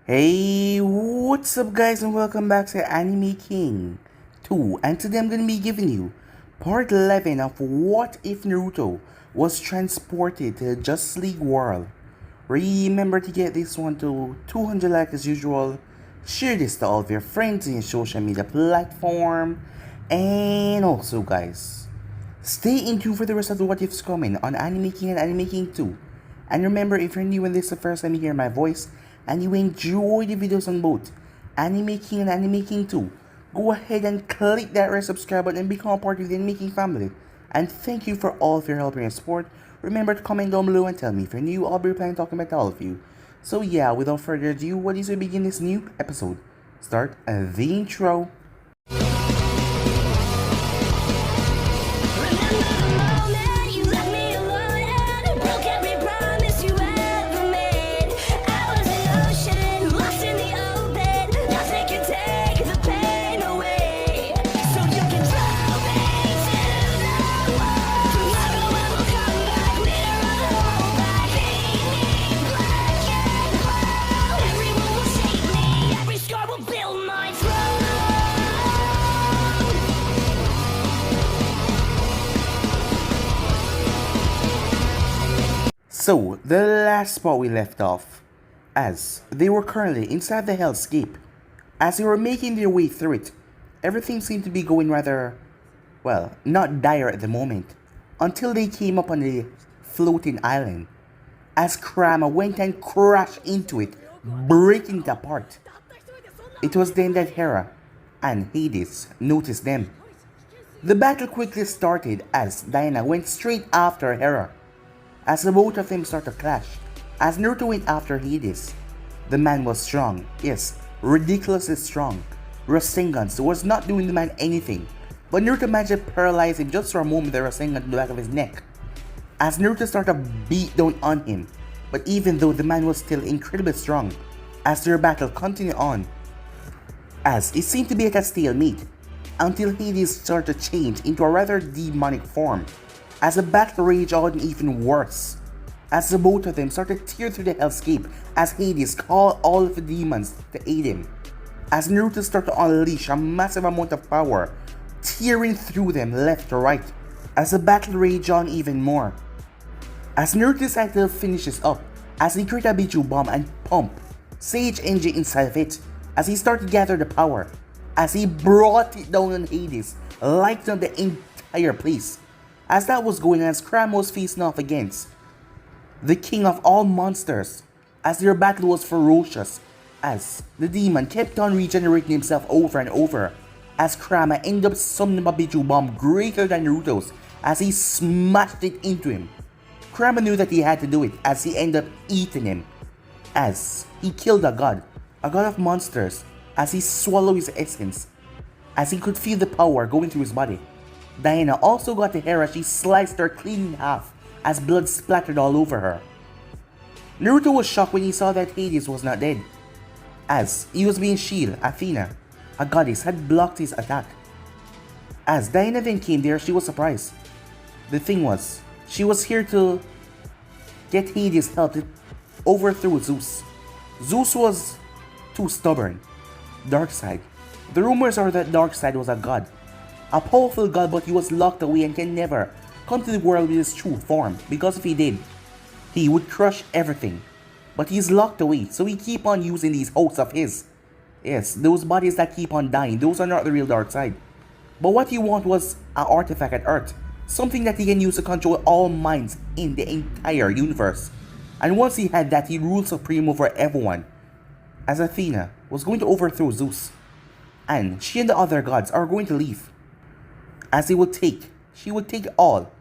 Hey, what's up guys and welcome back to Anime King 2, and today I'm going to be giving you part 11 of What If Naruto was transported to the Justice League world. Remember to get this one to 200 likes as usual, share this to all of your friends in your social media platform, and also guys, stay in tune for the rest of the What Ifs coming on Anime King and Anime King 2. And remember, if you're new and this is the first time you hear my voice, and you enjoy the videos on both Anime King and Anime King 2, go ahead and click that red subscribe button and become a part of the Anime King family. And thank you for all of your help and your support. Remember to comment down below and tell me if you're new. I'll be replying talking about all of you. So yeah, without further ado, what is we begin this new episode? Start the intro. So, the last spot we left off, as they were currently inside the Hellscape. As they were making their way through it, everything seemed to be going rather, well, not dire at the moment, until they came up on the floating island, as Kurama went and crashed into it, breaking it apart. It was then that Hera and Hades noticed them. The battle quickly started as Diana went straight after Hera. As the both of them started to clash, as Naruto went after Hades, the man was strong, yes, ridiculously strong. Rasengan was not doing the man anything, but Naruto managed to paralyze him just for a moment with the Rasengan to the back of his neck. As Naruto started to beat down on him, but even though the man was still incredibly strong, as their battle continued on, as it seemed to be at a stalemate, until Hades started to change into a rather demonic form. As the battle raged on even worse, as the both of them started to tear through the Hellscape, as Hades called all of the demons to aid him, as Naruto started to unleash a massive amount of power, tearing through them left to right, as the battle raged on even more. As Naruto decided to finish this up, as he created a Biju bomb and pump Sage Engine inside of it, as he started to gather the power, as he brought it down on Hades, lighting up the entire place. As that was going on, as Kurama was facing off against the king of all monsters, as their battle was ferocious, as the demon kept on regenerating himself over and over, as Kurama ended up summoning a Biju bomb greater than Naruto's, as he smashed it into him. Kurama knew that he had to do it, as he ended up eating him, as he killed a god of monsters, as he swallowed his essence, as he could feel the power going through his body. Diana also got to Hera. She sliced her clean in half as blood splattered all over her. Naruto was shocked when he saw that Hades was not dead, as he was being shielded. Athena, a goddess, had blocked his attack. As Diana then came there, she was surprised. The thing was, she was here to get Hades' help to overthrow Zeus. Zeus was too stubborn. Darkseid. The rumors are that Darkseid was a god. A powerful god, but he was locked away and can never come to the world with his true form, because if he did, he would crush everything. But he's locked away, so he keep on using these hosts of his. Yes, those bodies that keep on dying, those are not the real Darkseid. But what he want was an artifact at Earth, something that he can use to control all minds in the entire universe. And once he had that, he ruled supreme over everyone, as Athena was going to overthrow Zeus. And she and the other gods are going to leave, as she would take all.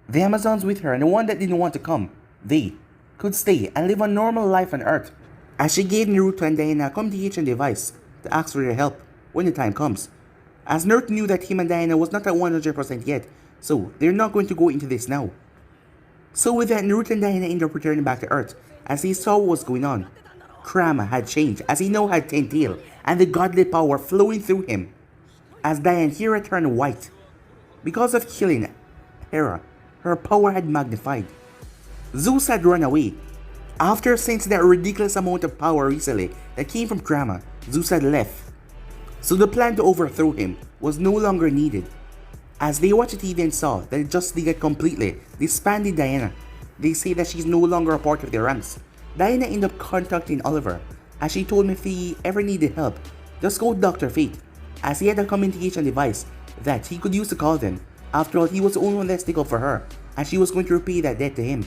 The Amazons with her, and the one that didn't want to come, they could stay and live a normal life on Earth, as she gave Naruto and Diana a communication device to ask for their help when the time comes. As Naruto knew that him and Diana was not at 100% yet, so they're not going to go into this now. So with that, Naruto and Diana ended up returning back to Earth, as they saw what was going on. Kurama had changed, as he now had 10 tail, and the godly power flowing through him. As Diana here turned white. Because of killing Hera, her power had magnified. Zeus had run away, After sensing that ridiculous amount of power recently that came from Grandma, Zeus had left. So the plan to overthrow him was no longer needed. As they watched the TV and saw that the Justice League had completely disbanded Diana, they say that she's no longer a part of their ranks. Diana ended up contacting Oliver, as she told him if he ever needed help, just go Dr. Fate, as he had a communication device that he could use to call them. After all, he was the only one that stick up for her, and she was going to repay that debt to him.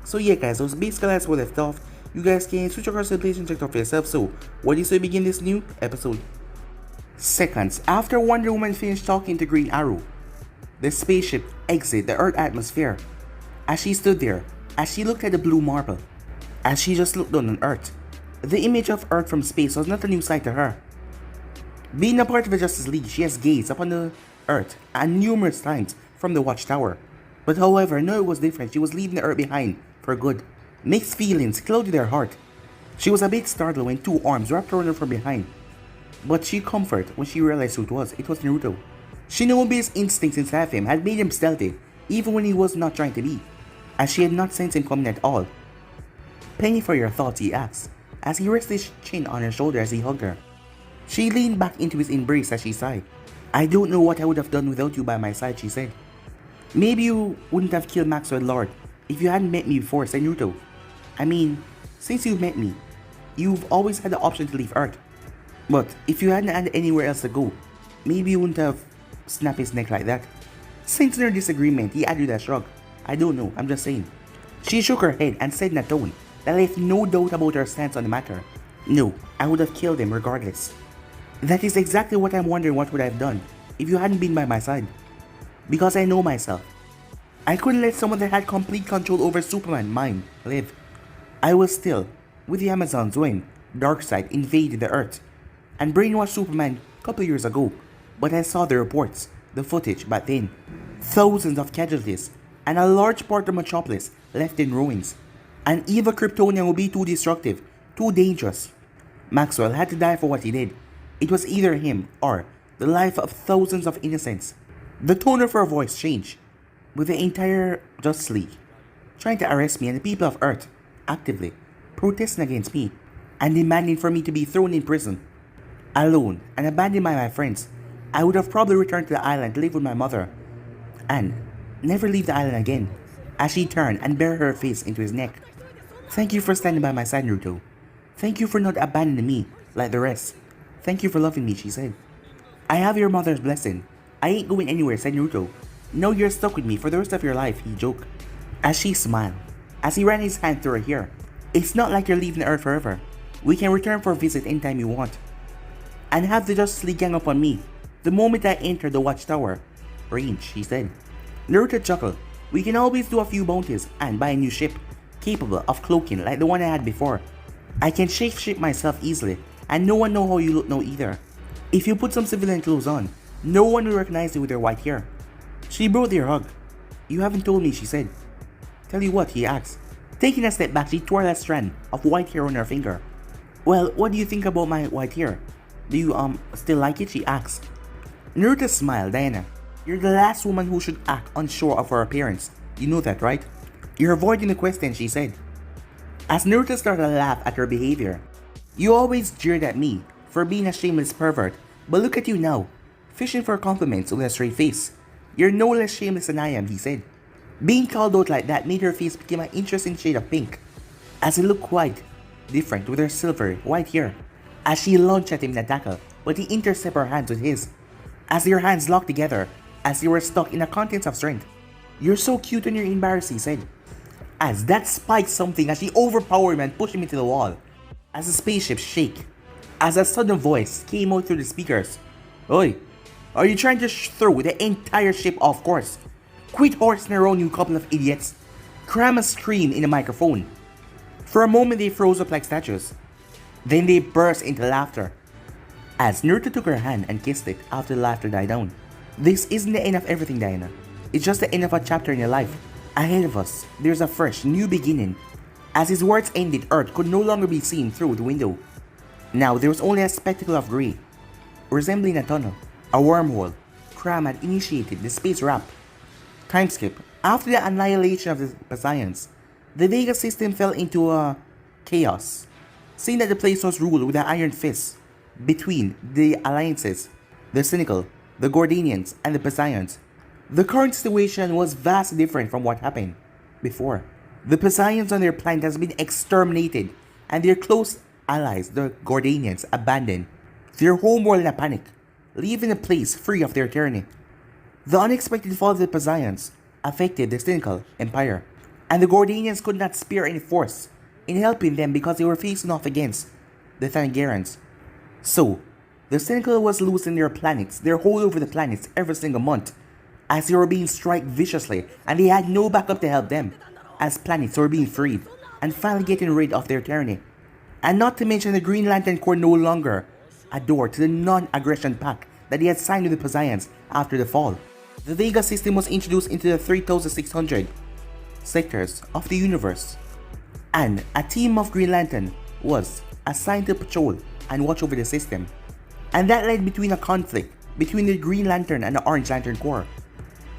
So yeah guys, that was basically as we left off. You guys can switch across the place and check it out for yourself. So, what do you say we begin this new episode? Seconds after Wonder Woman finished talking to Green Arrow, the spaceship exited the Earth atmosphere. As she stood there, as she looked at the blue marble, as she just looked down on Earth, the image of Earth from space was not a new sight to her. Being a part of the Justice League, she has gazed upon the Earth and numerous times from the Watchtower. But however, now it was different. She was leaving the Earth behind for good. Mixed feelings clouded her heart. She was a bit startled when two arms wrapped around her from behind. But she comforted when she realized who it was. It was Naruto. Shinobi's instincts inside of him had made him stealthy, even when he was not trying to be, as she had not sensed him coming at all. "Penny for your thoughts," he asked, as he rested his chin on her shoulder as he hugged her. She leaned back into his embrace as she sighed. "I don't know what I would have done without you by my side," she said. "Maybe you wouldn't have killed Maxwell Lord if you hadn't met me before," said Naruto. "I mean, since you've met me, you've always had the option to leave Earth. But if you hadn't had anywhere else to go, maybe you wouldn't have snapped his neck like that." Sensing their disagreement, he added with a shrug. "I don't know, I'm just saying." She shook her head and said in a tone that left no doubt about her stance on the matter. "No, I would have killed him regardless." "That is exactly what I'm wondering what would I have done if you hadn't been by my side. Because I know myself. I couldn't let someone that had complete control over Superman's mind live. I was still with the Amazons when Darkseid invaded the Earth and brainwashed Superman a couple years ago. But I saw the reports, the footage back then. Thousands of casualties and a large part of Metropolis left in ruins. An evil Kryptonian would be too destructive, too dangerous. Maxwell had to die for what he did. It was either him or the life of thousands of innocents." The tone of her voice changed, with the entire Justice League trying to arrest me and the people of Earth actively protesting against me and demanding for me to be thrown in prison. Alone and abandoned by my friends, I would have probably returned to the island to live with my mother and never leave the island again. As she turned and buried her face into his neck. "Thank you for standing by my side, Naruto. Thank you for not abandoning me like the rest. Thank you for loving me," she said. "I have your mother's blessing. I ain't going anywhere," said Naruto. "No, you're stuck with me for the rest of your life," he joked. As she smiled, as he ran his hand through her hair. "It's not like you're leaving the Earth forever. We can return for a visit anytime you want. And have the Justice League gang up on me the moment I enter the Watchtower range," she said. Naruto chuckled. "We can always do a few bounties and buy a new ship capable of cloaking like the one I had before. I can shapeshift myself easily, and no one know how you look now either. If you put some civilian clothes on, no one will recognize you with your white hair." She broke their hug. "You haven't told me," she said. "Tell you what?" he asked. Taking a step back, she twirled a strand of white hair on her finger. "Well, what do you think about my white hair? Do you, still like it?" she asked. Naruto smiled. "Diana, you're the last woman who should act unsure of her appearance. You know that, right?" "You're avoiding the question," she said. As Naruto started to laugh at her behavior. "You always jeered at me for being a shameless pervert, but look at you now, fishing for compliments with a straight face. You're no less shameless than I am," he said. Being called out like that made her face become an interesting shade of pink, as it looked quite different with her silvery white hair. As she lunged at him in a tackle, but he intercepted her hands with his, as their hands locked together as they were stuck in a contest of strength. "You're so cute when you're embarrassed," he said. As that spiked something as she overpowered him and pushed him into the wall. As the spaceship shake, as a sudden voice came out through the speakers. "Oi, are you trying to throw the entire ship off course? Quit horsing around, you couple of idiots." Krama screamed in the microphone. For a moment they froze up like statues. Then they burst into laughter. As Naruto took her hand and kissed it after the laughter died down. "This isn't the end of everything, Diana. It's just the end of a chapter in your life. Ahead of us, there's a fresh, new beginning." As his words ended, Earth could no longer be seen through the window. Now there was only a spectacle of grey, resembling a tunnel, a wormhole. Cram had initiated the space wrap. Time skip. After the annihilation of the Pasayans, The Vega system fell into a chaos, seeing that the place was ruled with an iron fist between the alliances, the Cynical, the Gordanians, and the Pisions. The current situation was vastly different from what happened before. The Pisions on their planet has been exterminated, and their close allies, the Gordanians, abandoned their homeworld in a panic, leaving the place free of their tyranny. The unexpected fall of the Pisions affected the Cynical Empire, and the Gordanians could not spare any force in helping them because they were facing off against the Thanagarians. So, the Cynical was losing their planets, their hold over the planets every single month, as they were being struck viciously, and they had no backup to help them, as planets were being freed and finally getting rid of their tyranny. And not to mention the Green Lantern Corps no longer adored to the non-aggression pact that they had signed with the Pisions after the fall. The Vega system was introduced into the 3,600 sectors of the universe, and a team of Green Lantern was assigned to patrol and watch over the system. And that led between a conflict between the Green Lantern and the Orange Lantern Corps.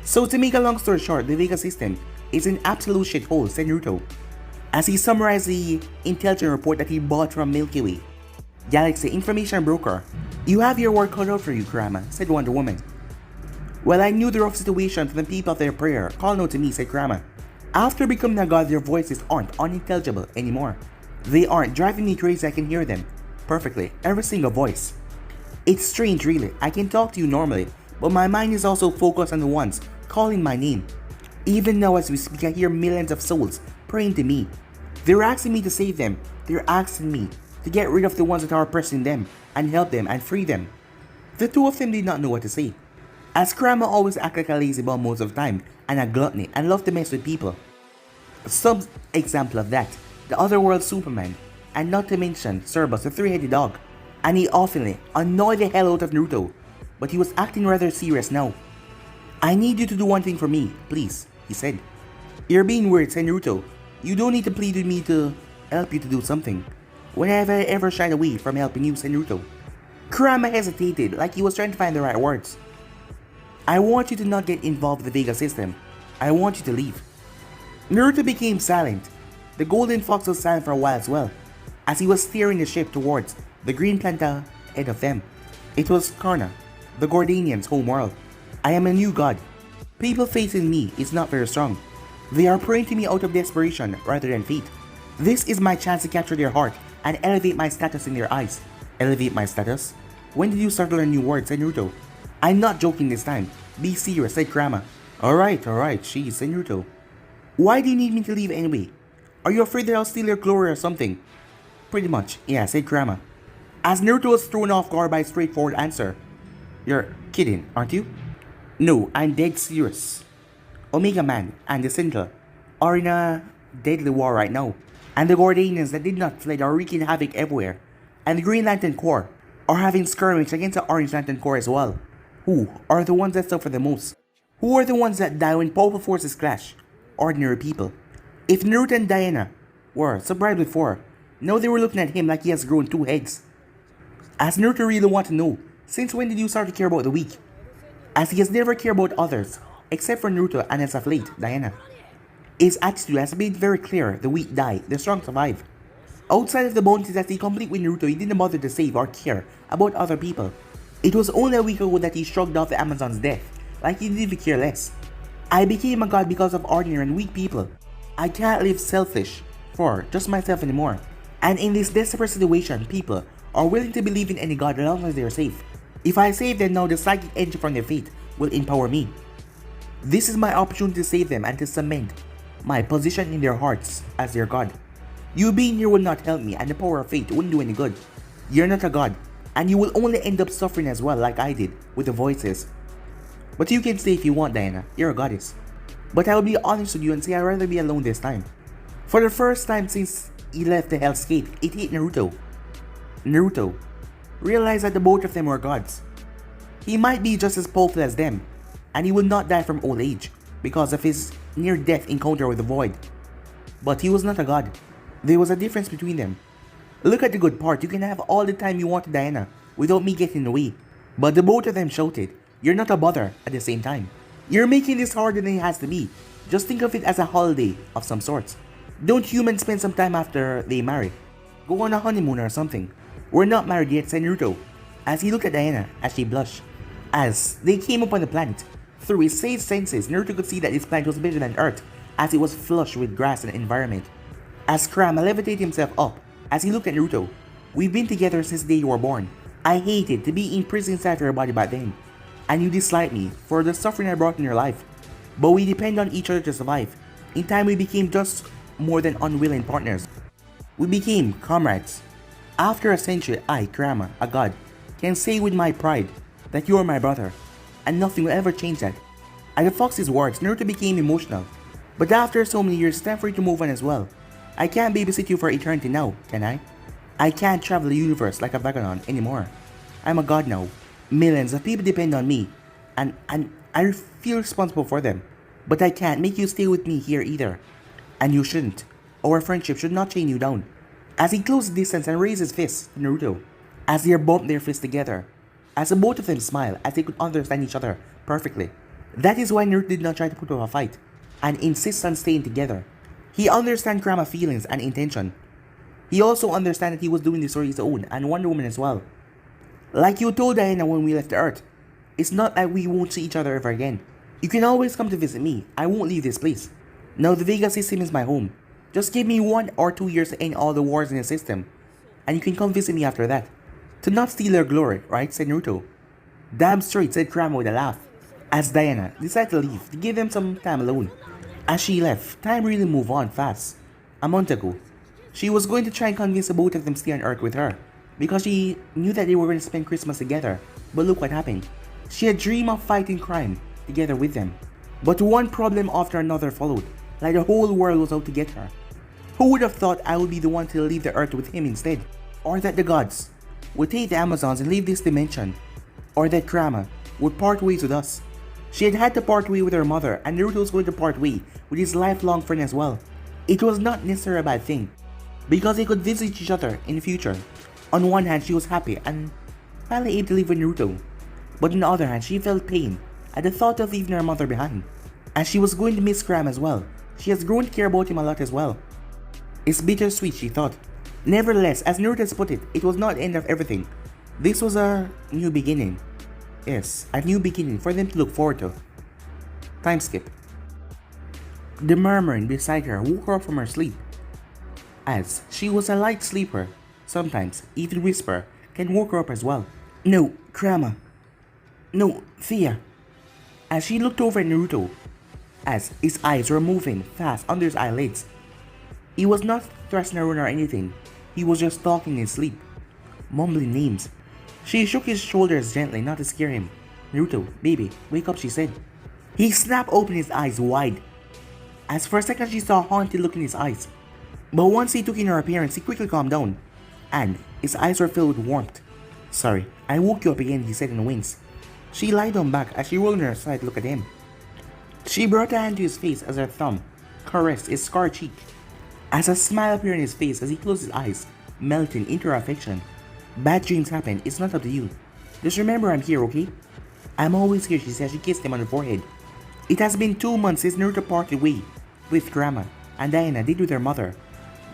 So to make a long story short, the Vega system is an absolute shithole, said Naruto, as he summarized the intelligence report that he bought from Milky Way Galaxy Information Broker. "You have your work cut out for you, Kurama," said Wonder Woman. "Well, I knew the rough situation from the people of their prayer called out to me," said Kurama. "After becoming a god, their voices aren't unintelligible anymore. They aren't driving me crazy, I can hear them perfectly, every single voice. It's strange really, I can talk to you normally, but my mind is also focused on the ones calling my name. Even now as we speak, I hear millions of souls praying to me. They're asking me to save them, they're asking me to get rid of the ones that are oppressing them and help them and free them." The two of them did not know what to say, as Kurama always acted like a lazy bum most of the time and a gluttony and loved to mess with people. Some example of that, the Otherworld Superman, and not to mention Cerberus the three-headed dog. And he often annoyed the hell out of Naruto, but he was acting rather serious now. "I need you to do one thing for me, please," he said. "You're being weird," said Naruto. "You don't need to plead with me to help you to do something. When have I ever shied away from helping you?" said Naruto. Kurama hesitated, like he was trying to find the right words. "I want you to not get involved with the Vega system. I want you to leave." Naruto became silent. The Golden Fox was silent for a while as well, as he was steering the ship towards the green planet ahead of them. It was Karna, the Gordanians' home world. "I am a new god. People faith in me is not very strong. They are praying to me out of desperation rather than faith. This is my chance to capture their heart and elevate my status in their eyes." "Elevate my status? When did you start to learn new words?" said Naruto. "I'm not joking this time. Be serious," said Kurama. Alright, she's said Naruto. "Why do you need me to leave anyway? Are you afraid that I'll steal your glory or something?" "Pretty much, yeah," said Kurama, as Naruto was thrown off guard by a straightforward answer. "You're kidding, aren't you?" "No, I'm dead serious. Omega Man and the Sentinel are in a deadly war right now, and the Gordanians that did not fled are wreaking havoc everywhere, and the Green Lantern Corps are having skirmish against the Orange Lantern Corps as well. Who are the ones that suffer the most? Who are the ones that die when powerful forces clash? Ordinary people. If Naruto and Diana were surprised before, now they were looking at him like he has grown two heads. As Naruto really want to know, since when did you start to care about the weak? As he has never cared about others, except for Naruto and as of late, Diana. His attitude has made very clear: the weak die, the strong survive. Outside of the bounties that he complete with Naruto, he didn't bother to save or care about other people. It was only a week ago that he shrugged off the Amazon's death, like he didn't even care less. "I became a god because of ordinary and weak people. I can't live selfish for just myself anymore. And in this desperate situation, people are willing to believe in any god as long as they are safe. If I save them now, the psychic engine from their fate will empower me. This is my opportunity to save them and to cement my position in their hearts as their god. You being here will not help me, and the power of fate wouldn't do any good. You're not a god, and you will only end up suffering as well, like I did with the voices. But you can stay if you want, Diana, you're a goddess. But I will be honest with you and say I'd rather be alone this time." For the first time since he left the Hellscape, it hit Naruto. Naruto realized that the both of them were gods. He might be just as powerful as them, and he would not die from old age because of his near-death encounter with the Void. But he was not a god. There was a difference between them. Look at the good part: you can have all the time you want to Diana without me getting in the way. But the both of them shouted, "You're not a bother," at the same time. "You're making this harder than it has to be. Just think of it as a holiday of some sort." Don't humans spend some time after they marry? Go on a honeymoon or something? We're not married yet, said Naruto, as he looked at Diana as she blushed. As they came upon the planet, through his sage senses, Naruto could see that this planet was bigger than Earth, as it was flush with grass and environment. As Kurama levitated himself up, as he looked at Naruto, we've been together since the day you were born. I hated to be imprisoned inside your body back then, and you disliked me for the suffering I brought in your life. But we depend on each other to survive. In time we became just more than unwilling partners. We became comrades. After a century, I, Kurama, a god, can say with my pride that you are my brother, and nothing will ever change that. At the fox's words, Naruto became emotional. But after so many years, it's time for you to move on as well. I can't babysit you for eternity now, can I? I can't travel the universe like a vagabond anymore. I'm a god now. Millions of people depend on me, and I feel responsible for them. But I can't make you stay with me here either. And you shouldn't. Our friendship should not chain you down. As he closed the distance and raised his fist to Naruto, as they bumped their fists together, as the both of them smiled as they could understand each other perfectly. That is why Naruto did not try to put up a fight, and insist on staying together. He understands Kurama's feelings and intention. He also understands that he was doing this for his own and Wonder Woman as well. Like you told Diana when we left the Earth, it's not that we won't see each other ever again. You can always come to visit me. I won't leave this place. Now the Vega system is my home. Just give me 1 or 2 years to end all the wars in the system, and you can come visit me after that. To not steal your glory, right? Said Naruto. Damn straight, said Kurama with a laugh, as Diana decided to leave to give them some time alone. As she left, time really moved on fast. A month ago, she was going to try and convince the both of them to stay on Earth with her, because she knew that they were going to spend Christmas together. But look what happened. She had dreamed of fighting crime together with them. But one problem after another followed, like the whole world was out to get her. Who would have thought I would be the one to leave the Earth with him instead? Or that the gods would take the Amazons and leave this dimension? Or that Kurama would part ways with us? She had to part way with her mother, and Naruto was going to part way with his lifelong friend as well. It was not necessarily a bad thing, because they could visit each other in the future. On one hand, she was happy and finally able to live with Naruto, but on the other hand, she felt pain at the thought of leaving her mother behind, and she was going to miss Kurama as well. She has grown to care about him a lot as well. It's bittersweet, she thought. Nevertheless, as Naruto has put it, it was not the end of everything. This was a new beginning. Yes, a new beginning for them to look forward to. Time skip. The murmuring beside her woke her up from her sleep. As she was a light sleeper, sometimes even whisper can wake her up as well. No, Kurama. No, Thea. As she looked over at Naruto, as his eyes were moving fast under his eyelids. He was not thrusting around or anything. He was just talking in his sleep, mumbling names. She shook his shoulders gently, not to scare him. Naruto, baby, wake up, she said. He snapped open his eyes wide. As for a second she saw a haunted look in his eyes. But once he took in her appearance, he quickly calmed down, and his eyes were filled with warmth. Sorry, I woke you up again, he said in winks. She lied on back as she rolled on her side to look at him. She brought a hand to his face as her thumb caressed his scarred cheek. As a smile appeared on his face as he closed his eyes, melting into her affection. Bad dreams happen, it's not up to you. Just remember I'm here, okay? I'm always here, she said as she kissed him on the forehead. It has been 2 months since Naruto parted way with Kurama, and Diana did with her mother.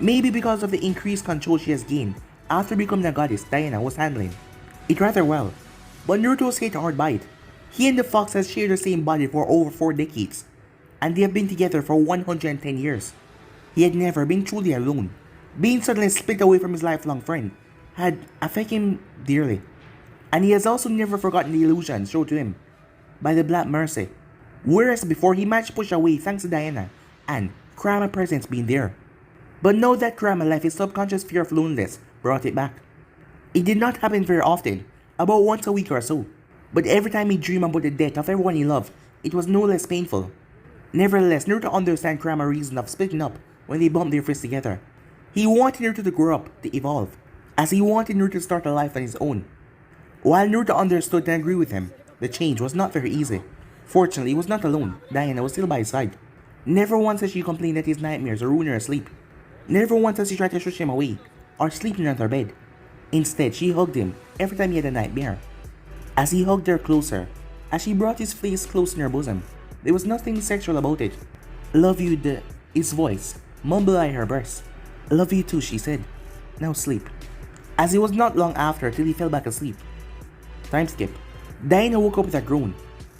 Maybe because of the increased control she has gained after becoming a goddess, Diana was handling it rather well. But Naruto was hit hard by it. He and the fox has shared the same body for over 4 decades, and they have been together for 110 years. He had never been truly alone. Being suddenly split away from his lifelong friend had affected him dearly, and he has also never forgotten the illusions shown to him by the Black Mercy. Whereas before he managed to push away thanks to Diana and Kurama's presence being there. But now that Kurama left, his subconscious fear of loneliness brought it back. It did not happen very often, about once a week or so, but every time he dreamed about the death of everyone he loved, it was no less painful. Nevertheless, Naruto understands Kurama's reason of splitting up when they bumped their fists together. He wanted Naruto to grow up, to evolve, as he wanted Naruto to start a life on his own. While Naruto understood and agreed with him, the change was not very easy. Fortunately, he was not alone. Diana was still by his side. Never once has she complained that his nightmares are ruining her sleep. Never once has she tried to shush him away or sleep in her bed. Instead, she hugged him every time he had a nightmare. As he hugged her closer, as she brought his face close in her bosom, there was nothing sexual about it. Love you, his voice Mumbled by her breast. Love you too, she said. Now sleep. As it was not long after till he fell back asleep. Time skip. Diana woke up with a groan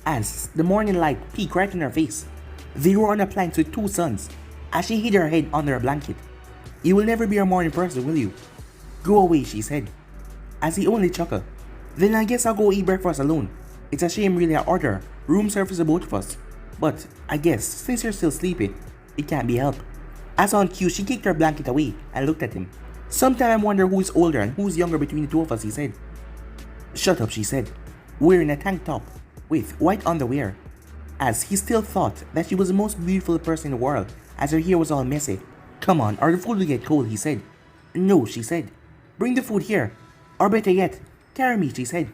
as the morning light peeked right in her face. They were on a plank with two suns as she hid her head under a blanket. You will never be a morning person, will you? Go away, she said, as he only chuckled. Then I guess I'll go eat breakfast alone. It's a shame really I order room service for both of us. But I guess since you're still sleepy, it can't be helped. As on cue, she kicked her blanket away and looked at him. Sometimes I wonder who's older and who's younger between the two of us, he said. Shut up, she said, wearing a tank top with white underwear, as he still thought that she was the most beautiful person in the world as her hair was all messy. Come on, or the food will get cold, he said. No, she said. Bring the food here. Or better yet, carry me, she said.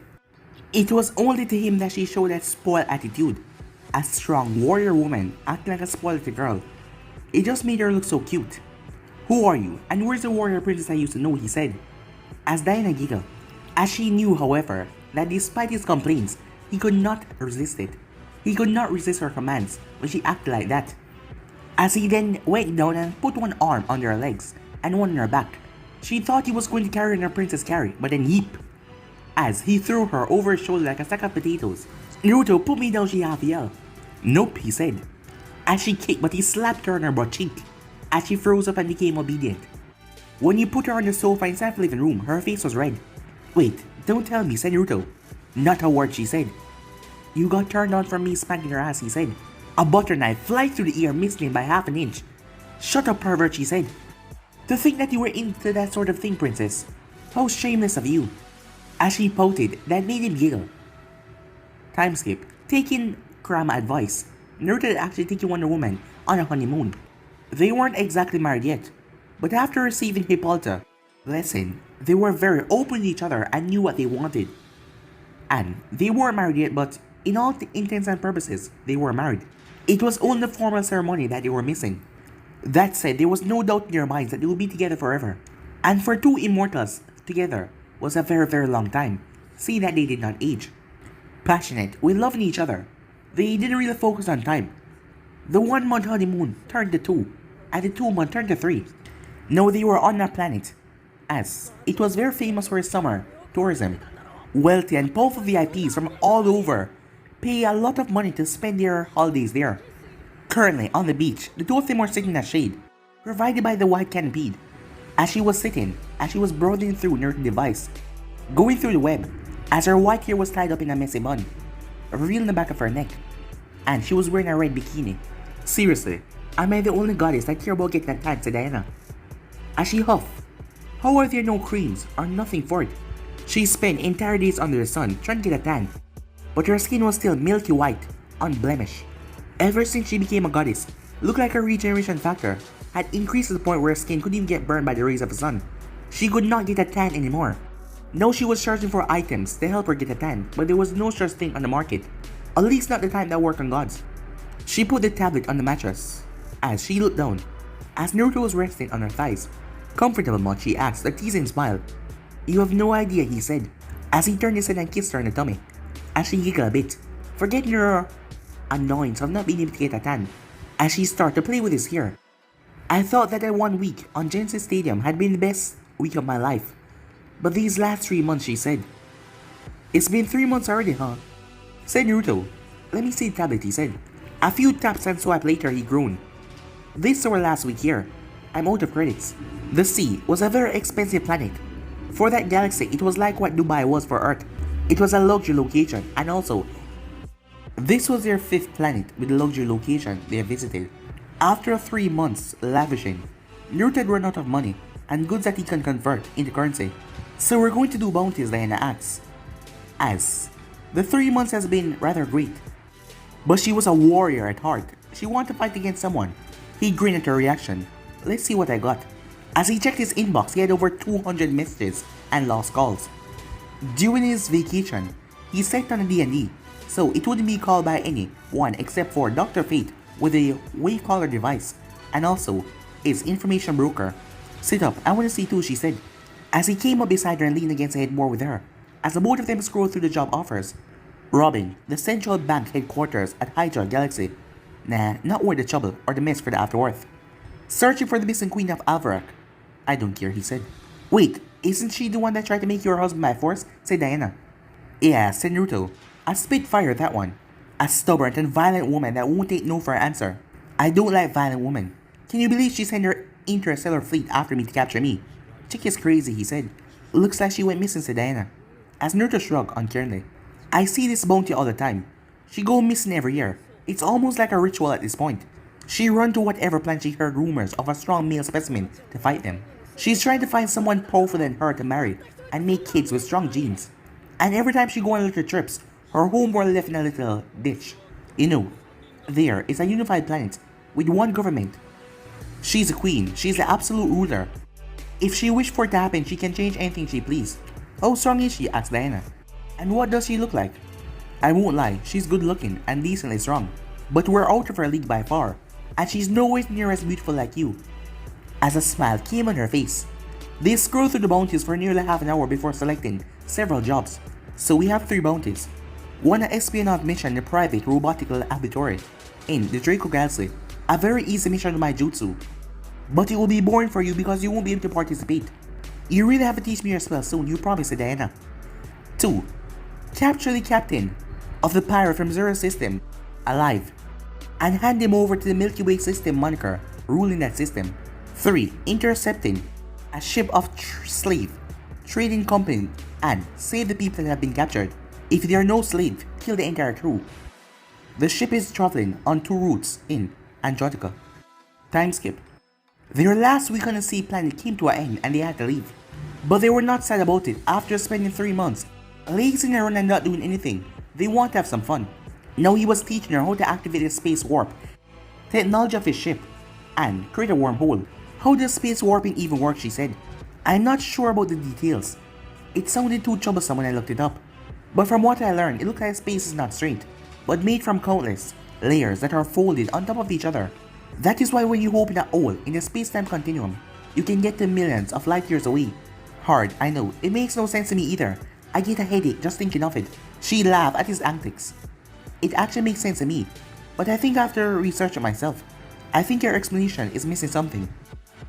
It was only to him that she showed that spoiled attitude. A strong warrior woman acting like a spoiled little girl. It just made her look so cute. Who are you, and where's the warrior princess I used to know, he said, as Diana giggled. As she knew, however, that despite his complaints, he could not resist it. He could not resist her commands when she acted like that. As he then went down and put one arm under her legs and one on her back. She thought he was going to carry her in her princess carry, but then yeep, as he threw her over his shoulder like a sack of potatoes. Naruto, put me down, she half yelled. Nope, he said, as she kicked, but he slapped her on her butt cheek, as she froze up and became obedient. When he put her on the sofa inside the living room, her face was red. Wait, don't tell me, said Naruto. Not a word, she said. You got turned on from me smacking her ass, he said. A butter knife flies through the ear, missing him by half an inch. Shut up, pervert, she said. To think that you were into that sort of thing, princess. How shameless of you. As she pouted, that made him giggle. Time skip. Taking Kurama advice, Naruto had actually taken Wonder Woman on a honeymoon. They weren't exactly married yet, but after receiving Hippolyta lesson, they were very open to each other and knew what they wanted. And they weren't married yet, but in all intents and purposes, they were married. It was only the formal ceremony that they were missing. That said, there was no doubt in their minds that they would be together forever. And for two immortals together was a very, very long time, seeing that they did not age. Passionate, with loving each other, they didn't really focus on time. The 1 month honeymoon turned to 2, and the 2 month turned to 3. Now they were on that planet, as it was very famous for its summer tourism. Wealthy and powerful VIPs from all over pay a lot of money to spend their holidays there. Currently on the beach, the two of them were sitting in a shade, provided by the white canopy. As she was sitting, as she was browsing through her device, going through the web, as her white hair was tied up in a messy bun, revealing the back of her neck, and she was wearing a red bikini. Seriously, am I the only goddess that care about getting a tan, said Diana. As she huffed, how are there no creams or nothing for it? She spent entire days under the sun trying to get a tan, but her skin was still milky white, unblemished. Ever since she became a goddess, looked like her regeneration factor had increased to the point where her skin couldn't even get burned by the rays of the sun. She could not get a tan anymore. Now she was searching for items to help her get a tan, but there was no such thing on the market, at least not the kind that worked on gods. She put the tablet on the mattress, as she looked down, as Naruto was resting on her thighs. Comfortable much, she asked, a teasing smile. You have no idea, he said, as he turned his head and kissed her in the tummy, as she giggled a bit, forgetting her annoyance of not being able to get a tan, as she started to play with his hair. I thought that 1 week on Genesis Stadium had been the best week of my life, but these last 3 months, she said. It's been 3 months already, huh? Said Naruto. Let me see the tablet, he said. A few taps and swipe later, he groaned. This is our last week here. I'm out of credits. The sea was a very expensive planet. For that galaxy, it was like what Dubai was for Earth. It was a luxury location, and also, this was their 5th planet with a luxury location they have visited. After 3 months lavishing, Naruto had run out of money and goods that he can convert into currency. So we're going to do bounties, Diana asks. As the 3 months has been rather great. But she was a warrior at heart. She wanted to fight against someone. He grinned at her reaction. Let's see what I got. As he checked his inbox, he had over 200 messages and lost calls. During his vacation, he set on a D&D, so it wouldn't be called by anyone except for Dr. Fate with a wave caller device, and also his information broker. Sit up, I want to see too, she said, as he came up beside her and leaned against the headboard with her, as the both of them scrolled through the job offers. Robbing the central bank headquarters at Hydra Galaxy. Nah, not worth the trouble or the mess for the afterworth. Searching for the missing queen of Alvarak. I don't care, he said. Wait, isn't she the one that tried to make you her husband by force? Said Diana. Yeah, said Naruto. A spitfire, that one. A stubborn and violent woman that won't take no for an answer. I don't like violent women. Can you believe she sent her interstellar fleet after me to capture me? Chick is crazy, he said. Looks like she went missing, said Diana. As Naruto shrugged uncaringly. I see this bounty all the time. She go missing every year. It's almost like a ritual at this point. She run to whatever planet she heard rumors of a strong male specimen to fight them. She's trying to find someone powerful than her to marry and make kids with strong genes. And every time she go on little trips, her home world left in a little ditch. You know, there is a unified planet with one government. She's a queen. She's the absolute ruler. If she wished for it to happen, she can change anything she please. How strong is she? Asked Diana. And what does she look like? I won't lie, she's good looking and decently strong. But we're out of her league by far. And she's nowhere near as beautiful like you. As a smile came on her face. They scrolled through the bounties for nearly half an hour before selecting several jobs. So we have 3 bounties. One an espionage mission in a private robotic laboratory in the Draco Galaxy. A very easy mission with my jutsu. But it will be boring for you because you won't be able to participate. You really have to teach me your spell soon, you promised, said Diana. 2. Capture the captain of the pirate from Zero System, alive, and hand him over to the Milky Way system moniker ruling that system. 3. Intercepting a ship of slave trading company and save the people that have been captured. If there are no slaves, kill the entire crew. The ship is traveling on 2 routes in Antarctica. Time skip. Their last week on the sea planet came to an end and they had to leave. But they were not sad about it. After spending 3 months lazing around and not doing anything, they want to have some fun. Now he was teaching her how to activate the space warp technology of his ship and create a wormhole. How does space warping even work, she said. I'm not sure about the details. It sounded too troublesome when I looked it up. But from what I learned, it looked like space is not straight, but made from countless layers that are folded on top of each other. That is why when you open a hole in the space-time continuum, you can get to millions of light years away. Hard, I know, it makes no sense to me either. I get a headache just thinking of it. She laughed at his antics. It actually makes sense to me, but I think after researching myself, I think your explanation is missing something.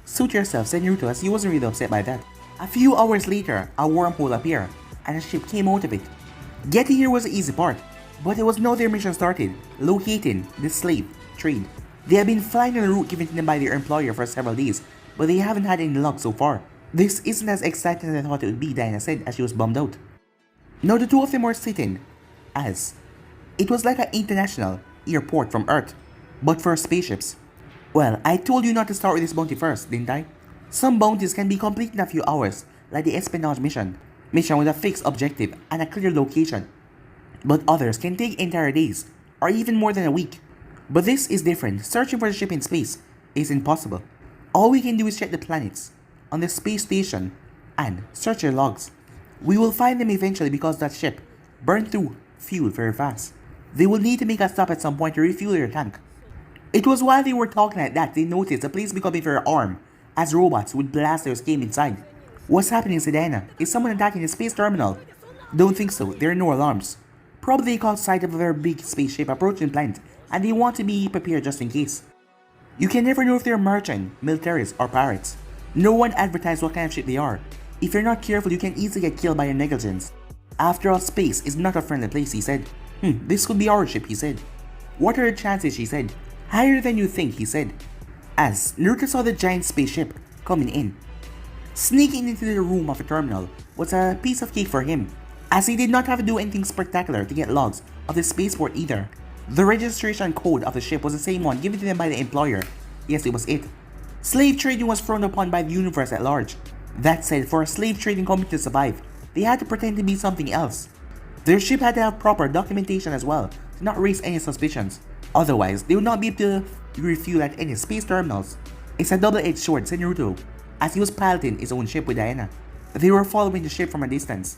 Suit yourself, said Naruto as he wasn't really upset by that. A few hours later, a wormhole appeared, and a ship came out of it. Getting here was the easy part, but it was now their mission started, locating the slave trade. They have been flying on a route given to them by their employer for several days, but they haven't had any luck so far. This isn't as exciting as I thought it would be, Diana said as she was bummed out. Now the 2 of them were sitting, as it was like an international airport from Earth, but for spaceships. Well, I told you not to start with this bounty first, didn't I? Some bounties can be completed in a few hours, like the espionage mission with a fixed objective and a clear location. But others can take entire days, or even more than a week. But this is different. Searching for the ship in space is impossible. All we can do is check the planets on the space station and search their logs. We will find them eventually because that ship burned through fuel very fast. They will need to make a stop at some point to refuel their tank. It was while they were talking like that they noticed the place becoming very armed as robots with blasters came inside. What's happening, said Diana? Is someone attacking the space terminal? Don't think so, there are no alarms. Probably they caught sight of a very big spaceship approaching the planet and they want to be prepared just in case. You can never know if they're merchant, militaries, or pirates. No one advertised what kind of ship they are. If you're not careful, you can easily get killed by your negligence. After all, space is not a friendly place, he said. This could be our ship, he said. What are the chances, she said. Higher than you think, he said. As Naruto saw the giant spaceship coming in. Sneaking into the room of the terminal was a piece of cake for him, as he did not have to do anything spectacular to get logs of the spaceport either. The registration code of the ship was the same one given to them by the employer. Yes, it was it. Slave trading was frowned upon by the universe at large. That said, for a slave trading company to survive, they had to pretend to be something else. Their ship had to have proper documentation as well, to not raise any suspicions. Otherwise, they would not be able to refuel at any space terminals. It's a double-edged sword, said Naruto, as he was piloting his own ship with Diana. They were following the ship from a distance.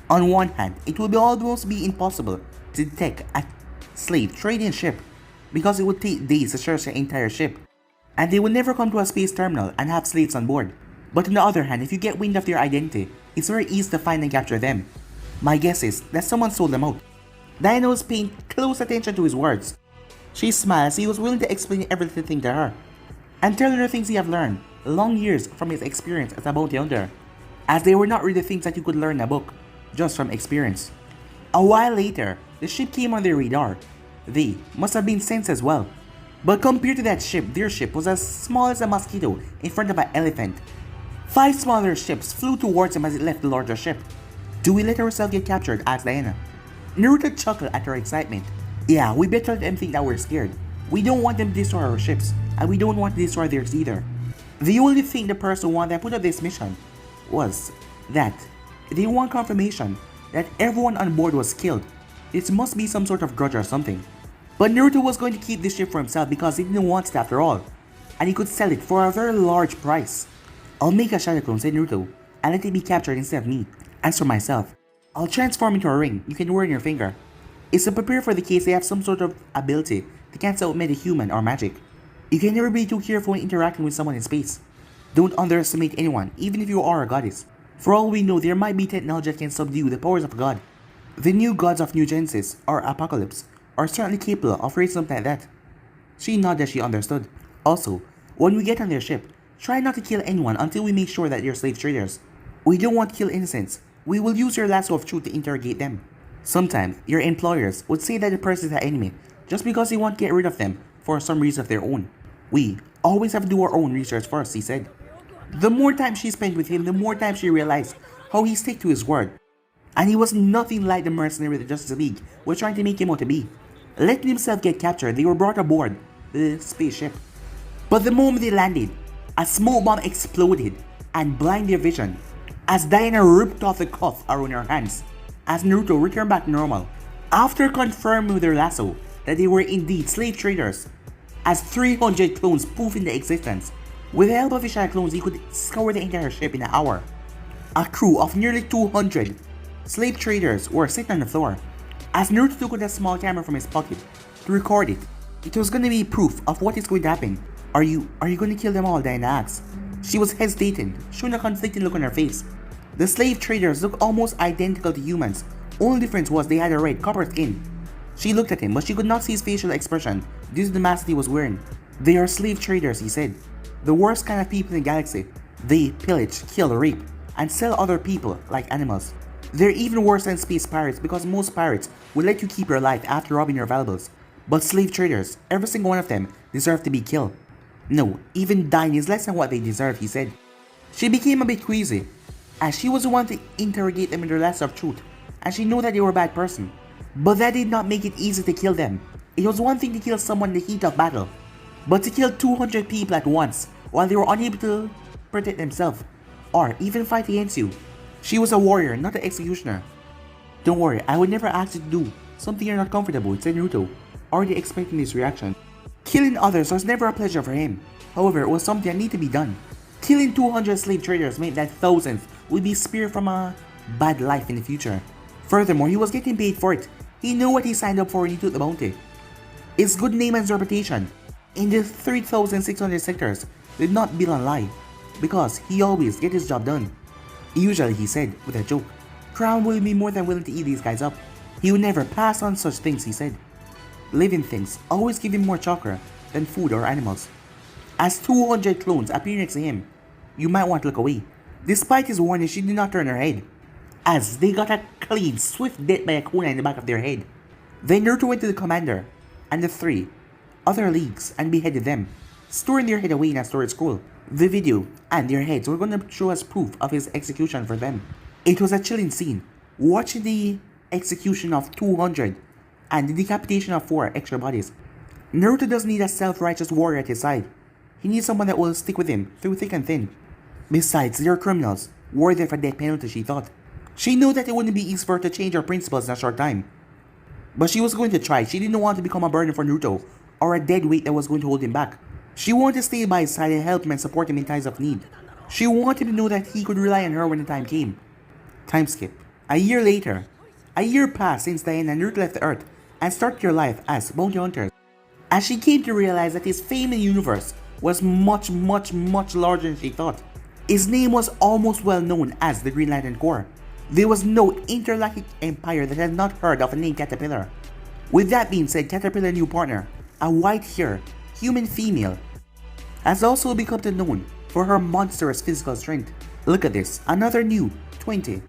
On one hand, it would almost be impossible to detect a slave trading ship, because it would take days to search the entire ship, and they would never come to a space terminal and have slaves on board. But on the other hand, if you get wind of their identity, it's very easy to find and capture them. My guess is that someone sold them out. Diana was paying close attention to his words. She smiled as he was willing to explain everything to her. and tell her the things he have learned long years from his experience as a bounty hunter, as they were not really things that you could learn in a book, just from experience. A while later, the ship came on their radar. They must have been sent as well. But compared to that ship, their ship was as small as a mosquito in front of an elephant. 5 smaller ships flew towards them as it left the larger ship. "Do we let ourselves get captured?" asked Diana. Naruto chuckled at her excitement. "Yeah, we better let them think that we're scared. We don't want them to destroy our ships, and we don't want to destroy theirs either." The only thing the person who wanted to put up this mission was that they want confirmation that everyone on board was killed. It must be some sort of grudge or something. But Naruto was going to keep this ship for himself because he didn't want it after all, and he could sell it for a very large price. "I'll make a shadow clone," said Naruto, "and let it be captured instead of me. As for myself, I'll transform into a ring you can wear on your finger. It's to prepare for the case they have some sort of ability to cancel out meta-human or magic. You can never be too careful when interacting with someone in space. Don't underestimate anyone, even if you are a goddess. For all we know, there might be technology that can subdue the powers of God. The new gods of New Genesis, or Apocalypse, are certainly capable of raising something like that." She nodded as she understood. "Also, when we get on their ship, try not to kill anyone until we make sure that they're slave traders. We don't want to kill innocents. We will use your lasso of truth to interrogate them. Sometimes, your employers would say that the person is an enemy just because they want to get rid of them for some reason of their own. We always have to do our own research first," he said. The more time she spent with him, the more time she realized how he stuck to his word. And he was nothing like the mercenary the Justice League was trying to make him out to be. Letting himself get captured, they were brought aboard the spaceship. But the moment they landed, a smoke bomb exploded and blinded their vision as Diana ripped off the cuff around her hands as Naruto returned back to normal. After confirming with their lasso that they were indeed slave traders, as 300 clones poof into existence. With the help of the shadow clones, he could scour the entire ship in an hour. A crew of nearly 200 slave traders were sitting on the floor. As Naruto took out a small camera from his pocket to record it, it was going to be proof of what is going to happen. Are you going to kill them all?" Diana asked. She was hesitating, showing a conflicting look on her face. The slave traders looked almost identical to humans. Only difference was they had a red copper skin. She looked at him, but she could not see his facial expression due to the mask he was wearing. "They are slave traders," he said. "The worst kind of people in the galaxy. They pillage, kill, rape, and sell other people like animals. They're even worse than space pirates because most pirates will let you keep your life after robbing your valuables. But slave traders, every single one of them, deserve to be killed. No, even dying is less than what they deserve," he said. She became a bit queasy, as she was the one to interrogate them in their lasso of truth, and she knew that they were a bad person. But that did not make it easy to kill them. It was one thing to kill someone in the heat of battle, but to kill 200 people at once while they were unable to protect themselves, or even fight against you. She was a warrior, not an executioner. "Don't worry, I would never ask you to do something you're not comfortable with," said Naruto, already expecting this reaction. Killing others was never a pleasure for him. However, it was something that needed to be done. Killing 200 slave traders meant that thousands would be spared from a bad life in the future. Furthermore, he was getting paid for it. He knew what he signed up for when he took the bounty. His good name and his reputation in the 3,600 sectors did not build on lie, because he always get his job done. Usually, he said, with a joke, Crown will be more than willing to eat these guys up. He would never pass on such things, he said. Living things always give him more chakra than food or animals. As 200 clones appear next to him, you might want to look away. Despite his warning, she did not turn her head, as they got a clean, swift death by a kunai in the back of their head. Then Naruto went to the commander and the 3 other leagues and beheaded them, storing their head away in a storage scroll. The video and their heads were going to show us proof of his execution for them. It was a chilling scene, watching the execution of 200 and the decapitation of 4 extra bodies. Naruto doesn't need a self-righteous warrior at his side. He needs someone that will stick with him through thick and thin. Besides, they are criminals, worthy of a death penalty, she thought. She knew that it wouldn't be easy for her to change her principles in a short time. But she was going to try. She didn't want to become a burden for Naruto, or a dead weight that was going to hold him back. She wanted to stay by his side and help him and support him in times of need. She wanted him to know that he could rely on her when the time came. Time skip. A year later. A year passed since Diana and Naruto left the Earth and started their life as bounty hunters. As she came to realize that his fame in the universe was much larger than she thought. His name was almost well known as the Green Lantern Corps. There was no intergalactic empire that had not heard of a name Caterpillar. With that being said, Caterpillar's new partner, a white-haired human female, has also become known for her monstrous physical strength. Look at this, another new 20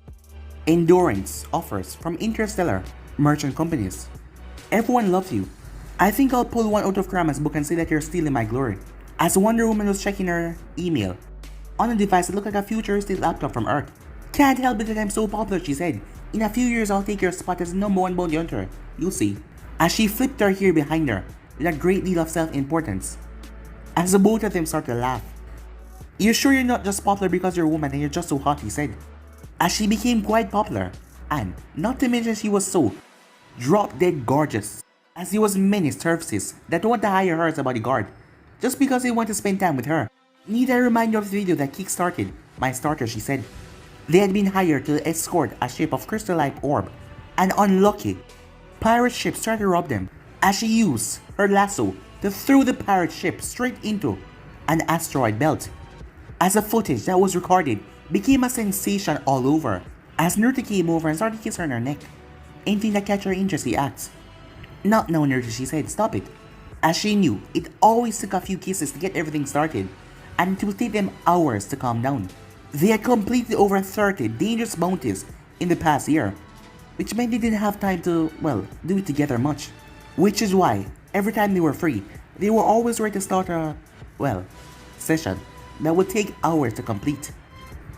endurance offers from interstellar merchant companies. Everyone loves you. I think I'll pull one out of Grandma's book and say that you're stealing my glory. As Wonder Woman was checking her email on a device that looked like a futuristic laptop from Earth. Can't help it that I'm so popular, she said. In a few years I'll take your spot as #1 bounty hunter. You'll see. As she flipped her hair behind her with a great deal of self-importance. As the both of them started to laugh. You're sure you're not just popular because you're a woman and you're just so hot, he said. As she became quite popular, and not to mention she was so drop-dead gorgeous, as there was many services that want to hire her as a bodyguard, just because they want to spend time with her. Need I remind you of the video that kick-started my starter, she said. They had been hired to escort a ship of crystal-like orb, and unlucky, pirate ships tried to rob them, as she used her lasso to throw the pirate ship straight into an asteroid belt. As the footage that was recorded became a sensation all over, as Naruto came over and started kissing her on her neck. Anything that catch her interest, he asked. Not now, Naruto, she said, stop it. As she knew, it always took a few kisses to get everything started, and it would take them hours to calm down. They had completed over 30 dangerous bounties in the past year, which meant they didn't have time to, well, do it together much. Which is why, every time they were free, they were always ready to start a, well, session that would take hours to complete.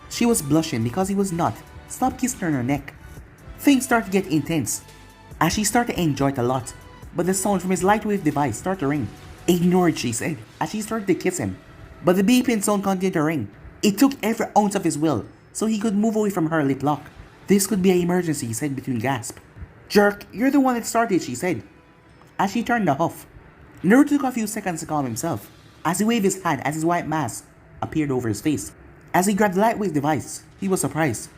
She was blushing because he was not. Stop kissing her on her neck. Things started to get intense, as she started to enjoy it a lot, but the sound from his lightwave device started to ring. Ignore it, she said, as she started to kiss him. But the beeping sound continued to ring. It took every ounce of his will, so he could move away from her lip lock. This could be an emergency, he said between gasps. Jerk, you're the one that started, she said, as she turned to huff. Naruto took a few seconds to calm himself, as he waved his hand as his white mask appeared over his face. As he grabbed the lightweight device, he was surprised.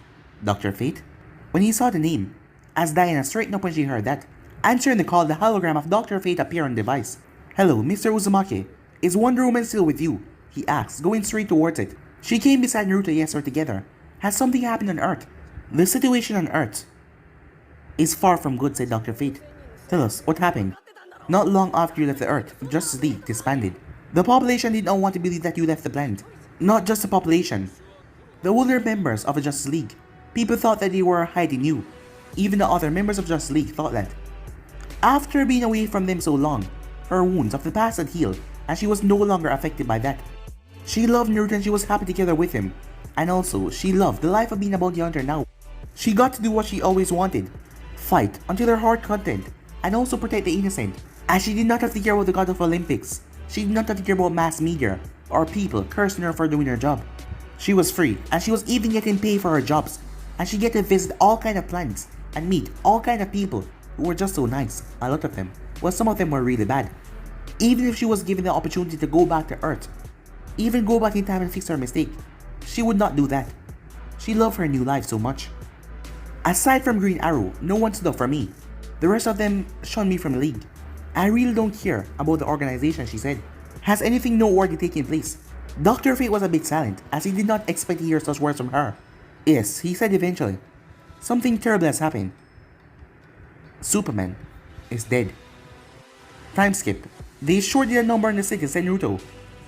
Dr. Fate? When he saw the name, as Diana straightened up when she heard that. Answering the call, the hologram of Dr. Fate appeared on the device. Hello, Mr. Uzumaki. Is Wonder Woman still with you? He asked, going straight towards it. She came beside Naruto yesterday together. Has something happened on Earth? The situation on Earth is far from good, said Dr. Fate. Tell us, what happened? Not long after you left the Earth, Justice League disbanded. The population did not want to believe that you left the planet. Not just the population. The older members of the Justice League. People thought that they were hiding you. Even the other members of Justice League thought that. After being away from them so long, her wounds of the past had healed, and she was no longer affected by that. She loved Naruto and she was happy together with him. And also, she loved the life of being a bounty hunter now. She got to do what she always wanted. Fight until her heart content, and also protect the innocent. As she did not have to care about the god of Olympics. She did not have to care about mass media, or people cursing her for doing her job. She was free, and she was even getting paid for her jobs. And she get to visit all kind of planets, and meet all kind of people who were just so nice. A lot of them. Well, some of them were really bad. Even if she was given the opportunity to go back to Earth, even go back in time and fix her mistake, she would not do that. She loved her new life so much. Aside from Green Arrow, no one stood up for me. The rest of them shunned me from the league. I really don't care about the organization, she said. Has anything noteworthy taken place? Dr. Fate was a bit silent, as he did not expect to hear such words from her. Yes, he said eventually. Something terrible has happened. Superman is dead. Time skip. They sure did a number in the city, said Naruto,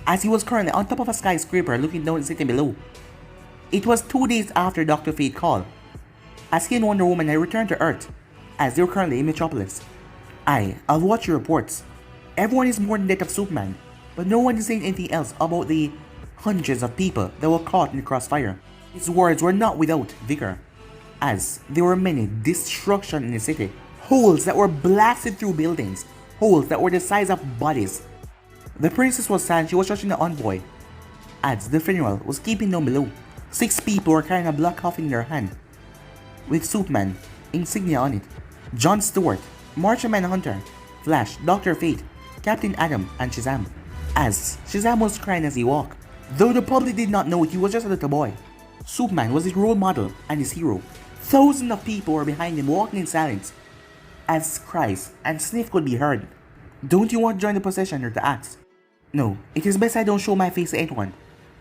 as he was currently on top of a skyscraper looking down the city below. It was 2 days after Dr. Fate called, as he and Wonder Woman had returned to Earth, as they were currently in Metropolis. I'll watch your reports. Everyone is mourning the death of Superman, but no one is saying anything else about the hundreds of people that were caught in the crossfire. His words were not without vigor, as there were many destruction in the city. Holes that were blasted through buildings, holes that were the size of bodies. The princess was sad. She was rushing the envoy, as the funeral was keeping down below. 6 people were carrying a black coffin in their hand, with Superman insignia on it. John Stewart, Martian Manhunter, Flash, Dr. Fate, Captain Atom, and Shazam. As Shazam was crying as he walked. Though the public did not know it, he was just a little boy. Superman was his role model and his hero. Thousands of people were behind him walking in silence, as cries and sniff could be heard. Don't you want to join the procession, or to ask? No, it is best I don't show my face to anyone.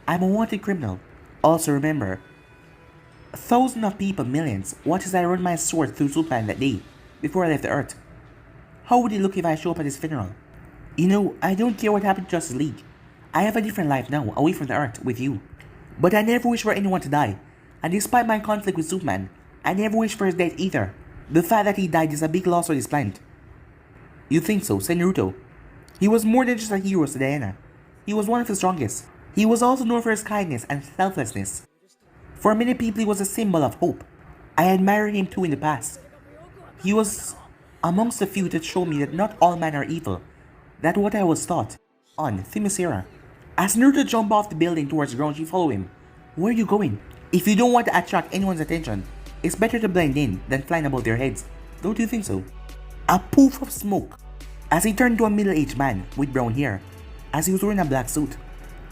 I'm a wanted criminal. Also remember, thousands of people, millions, watched as I run my sword through Superman that day, before I left the Earth. How would it look if I show up at his funeral? You know, I don't care what happened to Justice League. I have a different life now, away from the Earth, with you. But I never wish for anyone to die. And despite my conflict with Superman, I never wish for his death either. The fact that he died is a big loss for this planet. You think so, said Naruto. He was more than just a hero to Diana. He was one of the strongest. He was also known for his kindness and selflessness. For many people, he was a symbol of hope. I admired him too in the past. He was amongst the few that showed me that not all men are evil. That's what I was taught on Themyscira. As Naruto jumped off the building towards the ground, she followed him. Where are you going? If you don't want to attract anyone's attention, it's better to blend in than flying above their heads. Don't you think so? A poof of smoke as he turned to a middle-aged man with brown hair, as he was wearing a black suit.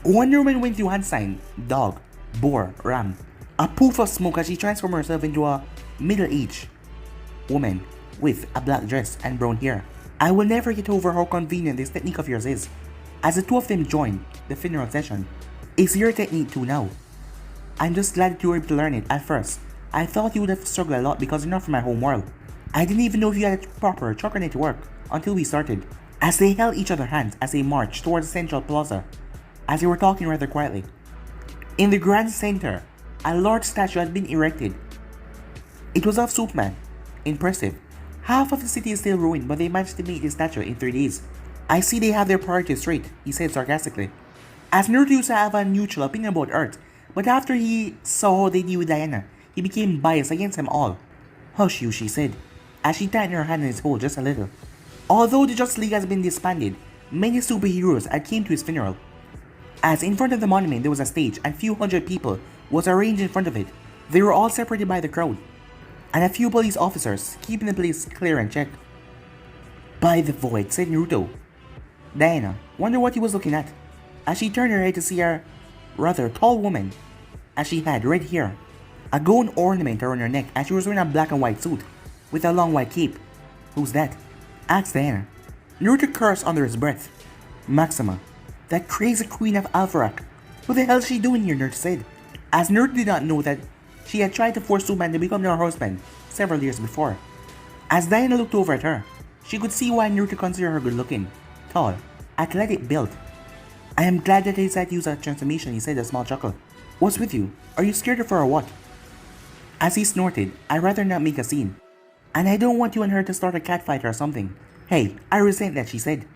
Wonder Woman went through hand sign, dog, boar, ram. A poof of smoke as she transformed herself into a middle-aged woman with a black dress and brown hair. I will never get over how convenient this technique of yours is. As the two of them joined the funeral session. It's your technique too now. I'm just glad that you were able to learn it. At first, I thought you would have struggled a lot because you're not from my home world. I didn't even know if you had a proper chakra network until we started. As they held each other's hands as they marched towards the central plaza, as they were talking rather quietly. In the grand center, a large statue had been erected. It was of Superman. Impressive. Half of the city is still ruined, but they managed to make this statue in 3 days. I see they have their priorities straight, he said sarcastically. As Naruto used to have a neutral opinion about Earth, but after he saw how they deal with Diana, he became biased against them all. Hush you, she said, as she tightened her hand in his hold just a little. Although the Justice League has been disbanded, many superheroes had came to his funeral. As in front of the monument there was a stage and few hundred people was arranged in front of it. They were all separated by the crowd, and a few police officers keeping the place clear and checked. By the void, said Naruto. Diana wondered what he was looking at, as she turned her head to see a rather tall woman, as she had red hair, a gold ornament around her neck, and she was wearing a black and white suit with a long white cape. Who's that? Asked Diana. Naruto cursed under his breath. Maxima, that crazy queen of Alpharak. What the hell is she doing here? Naruto said, as Naruto did not know that she had tried to force Superman to become her husband several years before. As Diana looked over at her, she could see why Naruto considered her good looking, tall, athletic build. I am glad that they decided to use a transformation, he said with a small chuckle. What's with you? Are you scared of her or what? As he snorted, I'd rather not make a scene. And I don't want you and her to start a catfight or something. Hey, I resent that, she said.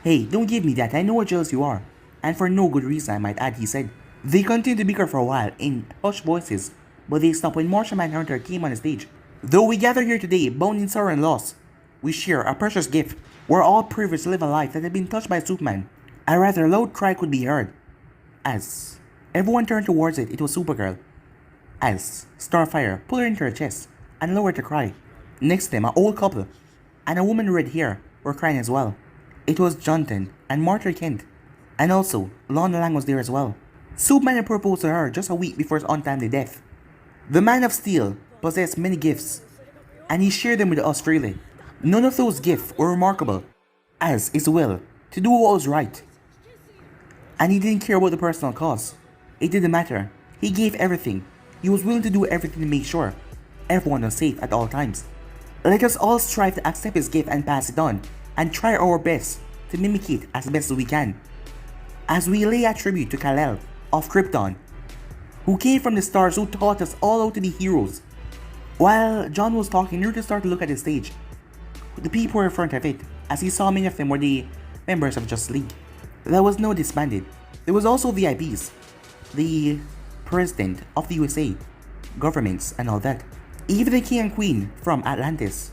Hey, don't give me that, I know how jealous you are. And for no good reason, I might add, he said. They continued to bicker for a while in hushed voices, but they stopped when Martian Manhunter came on the stage. Though we gather here today, bound in sorrow and loss, we share a precious gift. We're all privileged to live a life that had been touched by Superman. A rather loud cry could be heard. As everyone turned towards it, it was Supergirl. As Starfire pulled her into her chest and lowered to cry. Next to them, an old couple and a woman with red hair were crying as well. It was Jonathan and Martha Kent. And also, Lana Lang was there as well. Superman had proposed to her just a week before his untimely death. The Man of Steel possessed many gifts, and he shared them with us freely. None of those gifts were remarkable as his will to do what was right. And he didn't care about the personal cause. It didn't matter. He gave everything. He was willing to do everything to make sure everyone was safe at all times. Let us all strive to accept his gift and pass it on, and try our best to mimic it as best as we can. As we lay a tribute to Kal-El of Krypton, who came from the stars, who taught us all how to be heroes. While John was talking, Naruto started to look at the stage. The people were in front of it, as he saw many of them were the members of Justice League. There was no disbanded. There was also VIPs, the President of the USA, governments and all that. Even the King and Queen from Atlantis.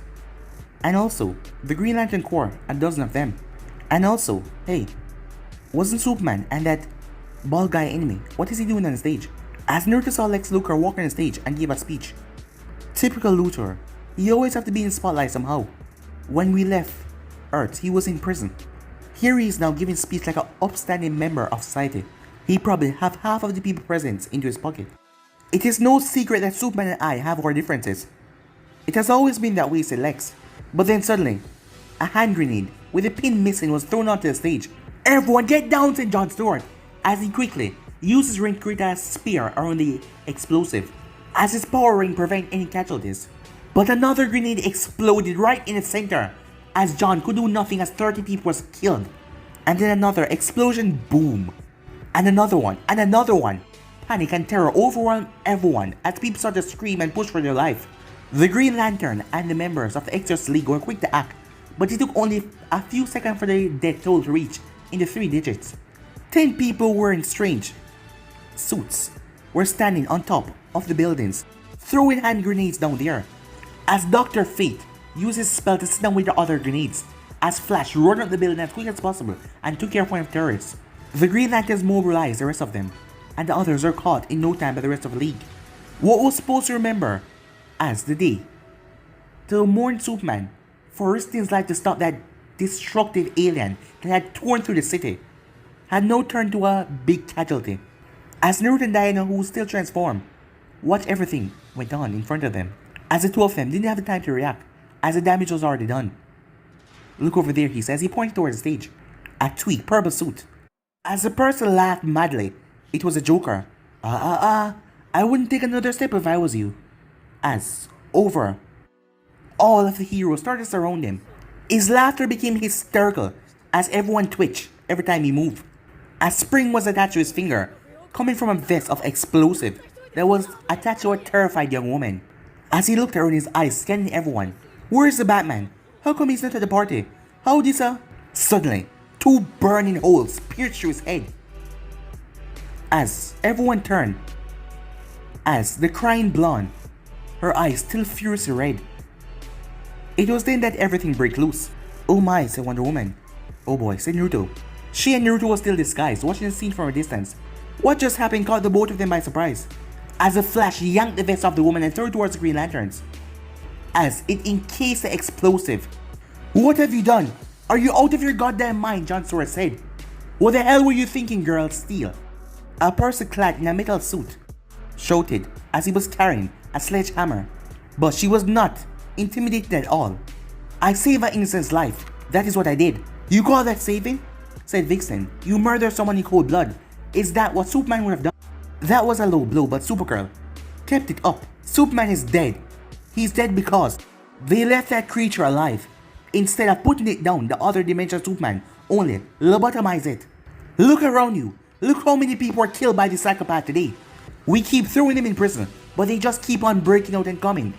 And also, the Green Lantern Corps, a dozen of them. And also, hey, wasn't Superman and that bald guy enemy? What is he doing on the stage? As Naruto saw Lex Luthor walk on the stage and give a speech. Typical Luthor, he always have to be in the spotlight somehow. When we left Earth, he was in prison. Here he is now giving speech like an upstanding member of society. He probably have half of the people present into his pocket. It is no secret that Superman and I have our differences. It has always been that way, said Lex. But then suddenly, a hand grenade with a pin missing was thrown onto the stage. Everyone get down, said Jon Stewart, as he quickly used his ring to create a spear around the explosive, as his power ring prevent any casualties. But another grenade exploded right in its center, as John could do nothing as 30 people was killed. And then another explosion, boom. And another one, and another one. Panic and terror overwhelmed everyone as people started to scream and push for their life. The Green Lantern and the members of the Exorcist League were quick to act, but it took only a few seconds for the death toll to reach in the 3 digits. 10 people wearing strange suits were standing on top of the buildings, throwing hand grenades down there. As Dr. Fate used his spell to sit down with the other grenades, as Flash run up the building as quick as possible and took care of one of the terrorists. The Green Lanterns mobilized the rest of them, and the others are caught in no time by the rest of the League. What was supposed to remember as the day to mourn Superman for risking his life to stop that destructive alien that had torn through the city had now turned to a big casualty. As Naruto and Diana, who was still transformed, watched everything went on in front of them, as the two of them didn't have the time to react, as the damage was already done. Look over there, he says. He pointed towards the stage. A tweaked purple suit. As the person laughed madly, it was a Joker. I wouldn't take another step if I was you. As, over, all of the heroes started to surround him. His laughter became hysterical as everyone twitched every time he moved. A spring was attached to his finger, coming from a vest of explosive that was attached to a terrified young woman. As he looked around, his eyes scanning everyone. Where's the Batman? How come he's not at the party? How this Suddenly, 2 burning holes pierced through his head. As everyone turned, as the crying blonde, her eyes still furiously red. It was then that everything broke loose. Oh my, said Wonder Woman. Oh boy, said Naruto. She and Naruto were still disguised, watching the scene from a distance. What just happened caught the both of them by surprise, as the Flash yanked the vest off the woman and threw it towards the Green Lanterns, as it encased the explosive. What have you done? Are you out of your goddamn mind? John Sora said. What the hell were you thinking, girl? Steel, a person clad in a metal suit, shouted as he was carrying a sledgehammer. But she was not intimidated at all. I saved an innocent's life. That is what I did. You call that saving? Said Vixen. You murdered someone in cold blood. Is that what Superman would have done? That was a low blow, but Supergirl kept it up. Superman is dead. He's dead because they left that creature alive. Instead of putting it down, the other dimension Superman only lobotomized it. Look around you. Look how many people are killed by this psychopath today. We keep throwing them in prison, but they just keep on breaking out and coming.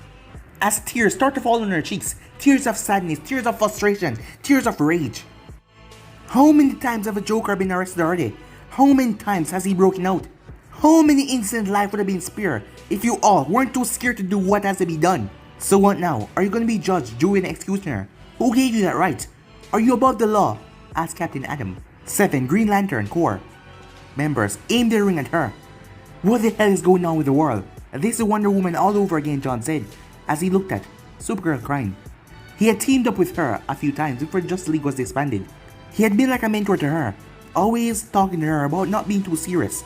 As tears start to fall on her cheeks, tears of sadness, tears of frustration, tears of rage. How many times have a Joker been arrested already? How many times has he broken out? How many innocent lives would have been spared if you all weren't too scared to do what has to be done? So what now? Are you going to be judge, jury, and executioner? Who gave you that right? Are you above the law? Asked Captain Adam. 7 Green Lantern Corps members aimed their ring at her. What the hell is going on with the world? This is Wonder Woman all over again, John said, as he looked at Supergirl crying. He had teamed up with her a few times before Justice League was disbanded. He had been like a mentor to her, always talking to her about not being too serious.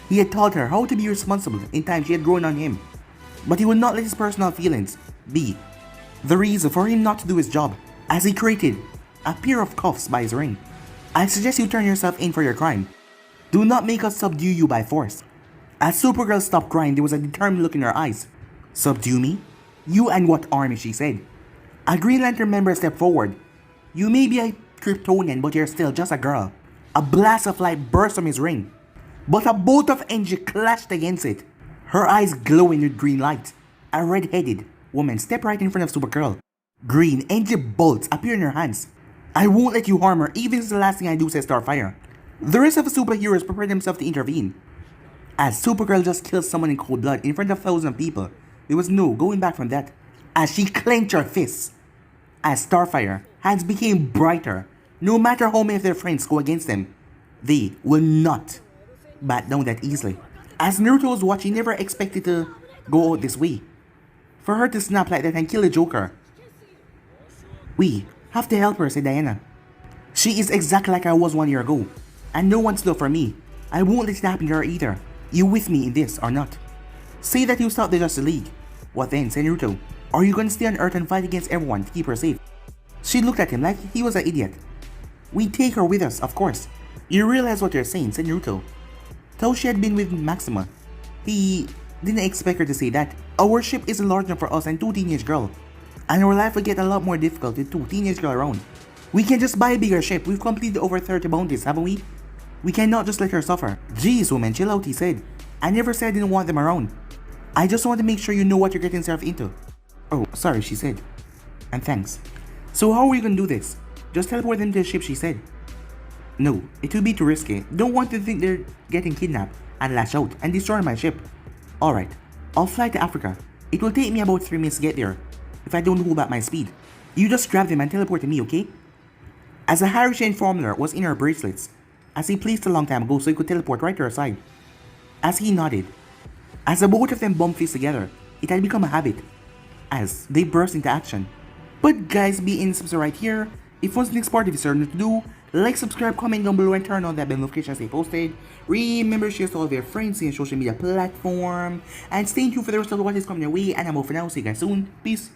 He had taught her how to be responsible in times she had grown on him. But he would not let his personal feelings be the reason for him not to do his job, as he created a pair of cuffs by his ring. I suggest you turn yourself in for your crime. Do not make us subdue you by force. As Supergirl stopped crying, there was a determined look in her eyes. Subdue me? You and what army? She said. A Green Lantern member stepped forward. You may be a Kryptonian, but you're still just a girl. A blast of light burst from his ring, but a bolt of energy clashed against it, her eyes glowing with green light. A red-headed woman stepped right in front of Supergirl. Green energy bolts appear in her hands. I won't let you harm her, even if it's the last thing I do, says Starfire. The rest of the superheroes prepared themselves to intervene. As Supergirl just killed someone in cold blood in front of thousands of people, there was no going back from that. As she clenched her fists, as Starfire hands became brighter, no matter how many of their friends go against them, they will not back down that easily. As Naruto was watching, he never expected to go out this way. For her to snap like that and kill the Joker. We have to help her, said Diana. She is exactly like I was 1 year ago, and no one stood for me. I won't let it happen to her either. You with me in this or not? Say that you stop the Justice League. What then, said Naruto? Are you going to stay on Earth and fight against everyone to keep her safe? She looked at him like he was an idiot. We take her with us, of course. You realize what you're saying, said Naruto. Though she had been with Maxima, he didn't expect her to say that. Our ship isn't large enough for us and 2 teenage girls, and our life will get a lot more difficult with 2 teenage girls around. We can just buy a bigger ship. We've completed over 30 bounties, haven't we? We cannot just let her suffer. Jeez, woman, chill out, he said. I never said I didn't want them around. I just want to make sure you know what you're getting yourself into. Oh, sorry, she said. And thanks. So how are we gonna do this? Just teleport them to the ship, she said. No, it will be too risky. Don't want to think they're getting kidnapped and lash out and destroy my ship. Alright, I'll fly to Africa. It will take me about 3 minutes to get there, if I don't hold back my speed. You just grab them and teleport to me, okay? As a Harry Shane formula was in her bracelets, as he placed a long time ago so he could teleport right to her side. As he nodded, as the both of them bumped fists together, it had become a habit, as they burst into action. But guys, be in subscribe right here. If what's the next part of this certain to do, like, subscribe, comment down below and turn on that bell notification as they posted. Remember, share to all of your friends in social media platform. And stay tuned for the rest of what is coming your way. And I'm over now. See you guys soon. Peace.